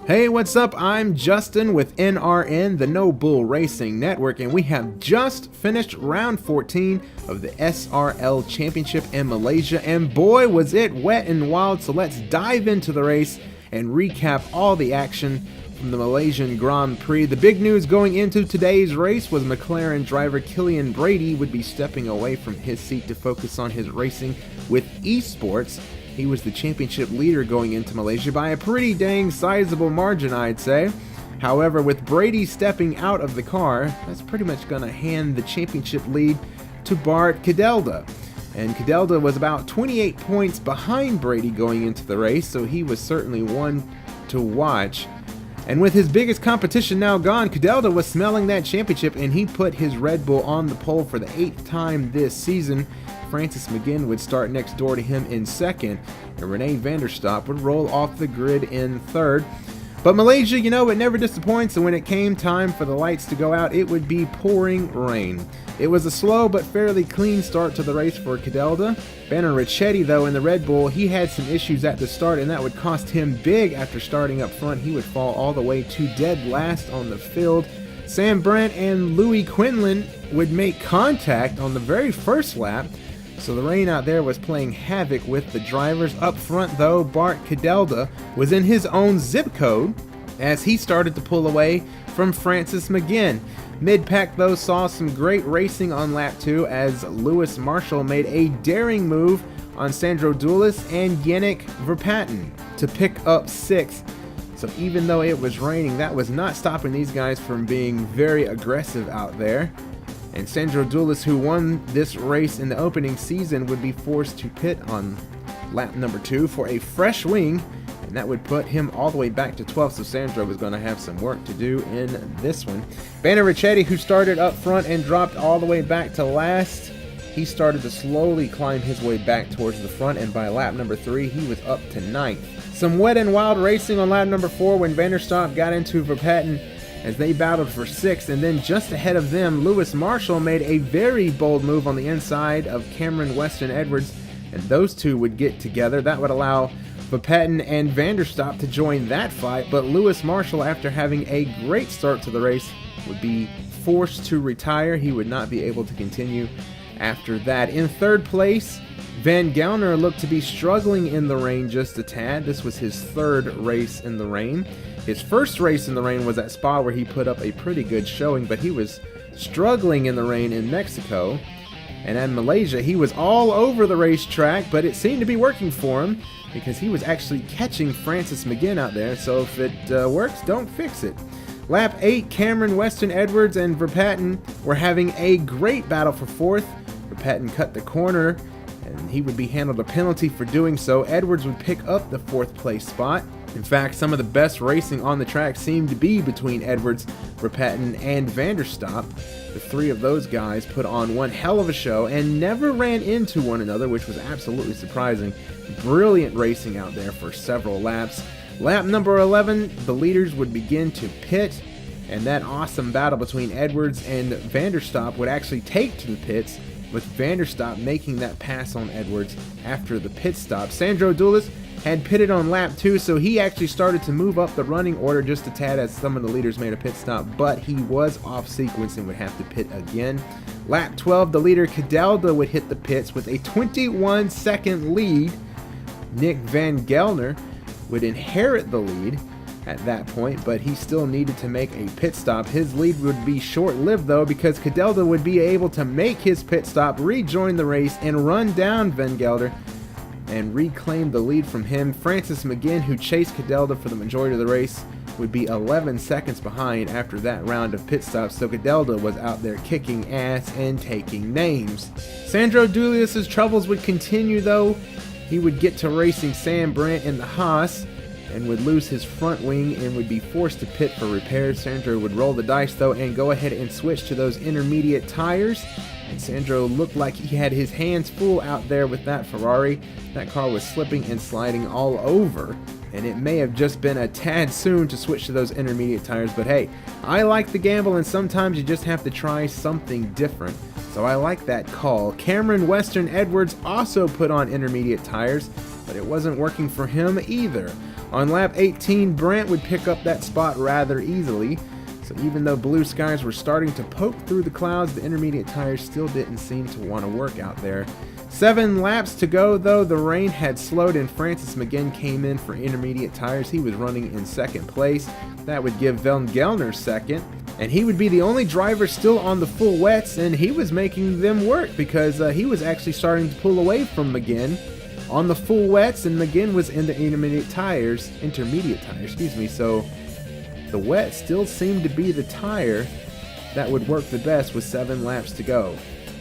Hey, what's up? I'm Justin with NRN, the Nobull Racing Network, and we have just finished round 14 of the SRL Championship in Malaysia, and boy was it wet and wild. So let's dive into the race and recap all the action from the Malaysian Grand Prix. The big news going into today's race was McLaren driver Killian Brady would be stepping away from his seat to focus on his racing with esports. He was the championship leader going into Malaysia by a pretty dang sizable margin, I'd say. However, with Brady stepping out of the car, that's pretty much going to hand the championship lead to Bart Cadelda. And Cadelda was about 28 points behind Brady going into the race, so he was certainly one to watch. And with his biggest competition now gone, Cadelda was smelling that championship, and he put his Red Bull on the pole for the 8th time this season. Francis McGinn would start next door to him in second, and Rene van der Stoep would roll off the grid in third. But Malaysia, it never disappoints, and when it came time for the lights to go out, it would be pouring rain. It was a slow but fairly clean start to the race for Cadelda. Banner Ricchetti, though, in the Red Bull, he had some issues at the start, and that would cost him big after starting up front. He would fall all the way to dead last on the field. Sam Brandt and Louis Quinlan would make contact on the very first lap, so the rain out there was playing havoc with the drivers. Up front, though, Bart Cadelda was in his own zip code as he started to pull away from Francis McGinn. Mid-pack, though, saw some great racing on lap 2 as Lewis Marshall made a daring move on Sandro Doulis and Yannick Verpatten to pick up 6th. So even though it was raining, that was not stopping these guys from being very aggressive out there. And Sandro Doulis, who won this race in the opening season, would be forced to pit on lap number 2 for a fresh wing, and that would put him all the way back to 12th, so Sandro was going to have some work to do in this one. Banner Ricchetti, who started up front and dropped all the way back to last, he started to slowly climb his way back towards the front, and by lap number 3, he was up to 9th. Some wet and wild racing on lap number 4 when van der Stoep got into Verpatten as they battled for 6th, and then just ahead of them, Lewis Marshall made a very bold move on the inside of Cameron Weston Edwards, and those two would get together. That would allow Verpatten and van der Stoep to join that fight, but Lewis Marshall, after having a great start to the race, would be forced to retire. He would not be able to continue after that. In third place, Van Gelner looked to be struggling in the rain just a tad. This was his third race in the rain. His first race in the rain was at Spa, where he put up a pretty good showing, but he was struggling in the rain in Mexico. And in Malaysia, he was all over the racetrack, but it seemed to be working for him because he was actually catching Francis McGinn out there. So if it works, don't fix it. Lap 8, Cameron Weston Edwards and Verpatten were having a great battle for 4th. Verpatten cut the corner, and he would be handled a penalty for doing so. Edwards would pick up the 4th place spot. In fact, some of the best racing on the track seemed to be between Edwards, Verpatten, and van der Stoep. The three of those guys put on one hell of a show and never ran into one another, which was absolutely surprising. Brilliant racing out there for several laps. Lap number 11, the leaders would begin to pit, and that awesome battle between Edwards and van der Stoep would actually take to the pits, with van der Stoep making that pass on Edwards after the pit stop. Sandro Doulis had pitted on lap 2, so he actually started to move up the running order just a tad as some of the leaders made a pit stop, but he was off sequence and would have to pit again. Lap 12, the leader Cadelda would hit the pits with a 21-second lead. Nick Van Gelner would inherit the lead at that point, but he still needed to make a pit stop. His lead would be short-lived, though, because Cadelda would be able to make his pit stop, rejoin the race, and run down Van Gelder and reclaim the lead from him. Francis McGinn, who chased Cadelda for the majority of the race, would be 11 seconds behind after that round of pit stops, so Cadelda was out there kicking ass and taking names. Sandro Doulis' troubles would continue, though. He would get to racing Sam Brandt in the Haas and would lose his front wing and would be forced to pit for repairs. Sandro would roll the dice, though, and go ahead and switch to those intermediate tires. And Sandro looked like he had his hands full out there with that Ferrari. That car was slipping and sliding all over, and it may have just been a tad soon to switch to those intermediate tires, but hey, I like the gamble, and sometimes you just have to try something different. So I like that call. Cameron Weston Edwards also put on intermediate tires, but it wasn't working for him either. On lap 18, Brant would pick up that spot rather easily. So even though blue skies were starting to poke through the clouds, the intermediate tires still didn't seem to want to work out there. 7 laps to go though, the rain had slowed and Francis McGinn came in for intermediate tires. He was running in second place. That would give Van Gelder second. And he would be the only driver still on the full wets, and he was making them work because he was actually starting to pull away from McGinn on the full wets, and McGinn was in the intermediate tires, so the wet still seemed to be the tire that would work the best with 7 laps to go.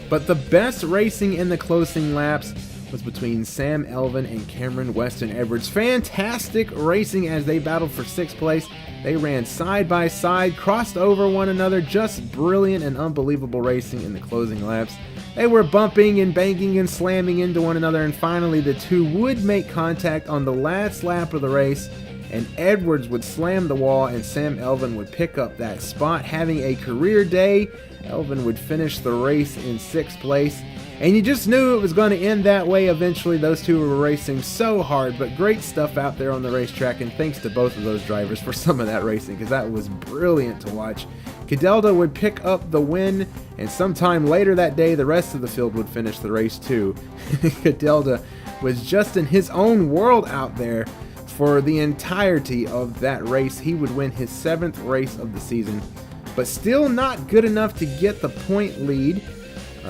But the best racing in the closing laps was between Sam Elvin and Cameron Weston Edwards. Fantastic racing as they battled for 6th place. They ran side by side, crossed over one another, just brilliant and unbelievable racing in the closing laps. They were bumping and banging and slamming into one another, and finally the two would make contact on the last lap of the race, and Edwards would slam the wall and Sam Elvin would pick up that spot. Having a career day, Elvin would finish the race in 6th place. And you just knew it was going to end that way eventually. Those two were racing so hard, but great stuff out there on the racetrack, and thanks to both of those drivers for some of that racing, because that was brilliant to watch. Cadelda would pick up the win, and sometime later that day, the rest of the field would finish the race too. Cadelda was just in his own world out there for the entirety of that race. He would win his 7th race of the season, but still not good enough to get the point lead.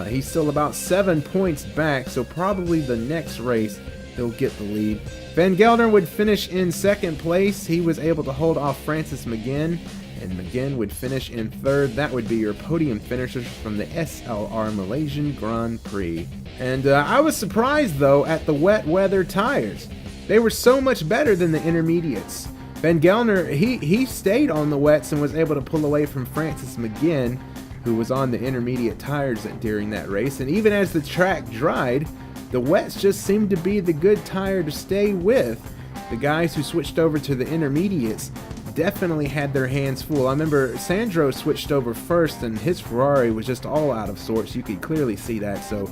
He's still about 7 points back, so probably the next race he'll get the lead. Van Gelder would finish in 2nd place. He was able to hold off Francis McGinn, and McGinn would finish in 3rd. That would be your podium finishers from the SRL Malaysian Grand Prix. And I was surprised though at the wet weather tires. They were so much better than the intermediates. Van Gelder, he stayed on the wets and was able to pull away from Francis McGinn, who was on the intermediate tires during that race. And even as the track dried, the wets just seemed to be the good tire to stay with. The guys who switched over to the intermediates definitely had their hands full. I remember Sandro switched over first and his Ferrari was just all out of sorts. You could clearly see that. So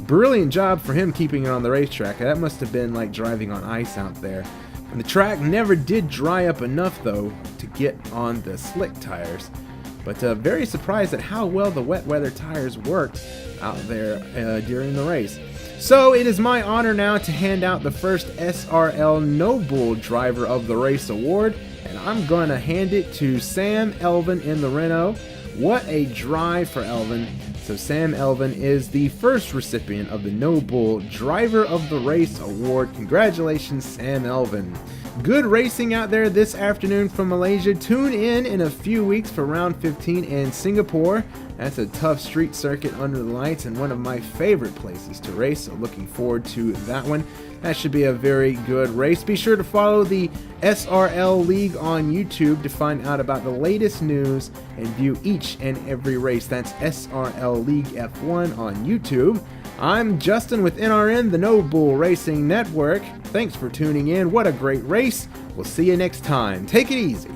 brilliant job for him keeping it on the racetrack. That must have been like driving on ice out there. And the track never did dry up enough though to get on the slick tires. But very surprised at how well the wet weather tires worked out there during the race. So it is my honor now to hand out the first SRL Nobull Driver of the Race award, and I'm going to hand it to Sam Elvin in the Renault. What a drive for Elvin. So Sam Elvin is the first recipient of the Nobull Driver of the Race award. Congratulations, Sam Elvin. Good racing out there this afternoon from Malaysia. Tune in a few weeks for round 15 in Singapore. That's a tough street circuit under the lights and one of my favorite places to race, so looking forward to that one. That should be a very good race. Be sure to follow the SRL League on YouTube to find out about the latest news and view each and every race. That's SRL League F1 on YouTube. I'm Justin with NRN, the Nobull Racing Network. Thanks for tuning in. What a great race. We'll see you next time. Take it easy.